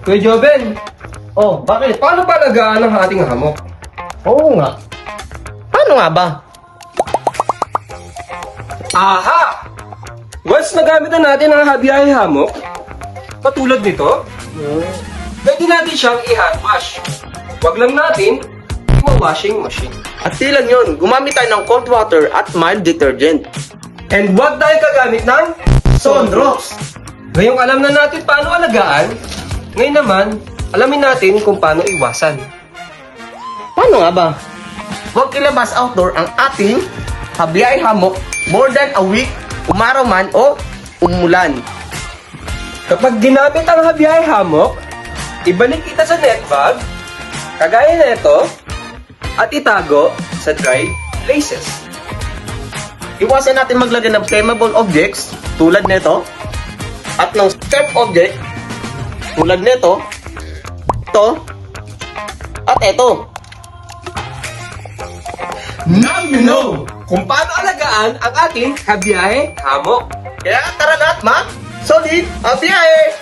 Kuya Joben, Oh, bakit? paano palagaan ang ating hamok? Oo nga. Paano nga ba? Aha! Once nagamit na natin ang habiyahe hamok, katulad nito, pwede natin siyang i-hand wash. Huwag lang natin i-washing machine. At di lang yun, gumamit tayo ng cold water at mild detergent. And huwag tayo gagamit ng Sunrocks. Ngayong alam na natin paano alagaan, ngayon naman, alamin natin kung paano iwasan. Paano nga ba? Huwag ilabas outdoor ang ating habiyay hamok more than a week, umaraw man o umulan. Kapag ginamit ang habiyahe hamok, ibalik ita sa net bag, kagaya nito, at itago sa dry places. Iwasan natin maglagay ng flammable objects tulad nito at ng sharp object tulad nito, ito, at ito. Now you know kung paano alagaan ang ating habiyahe hamok. Kaya tara na at solid habiyahe!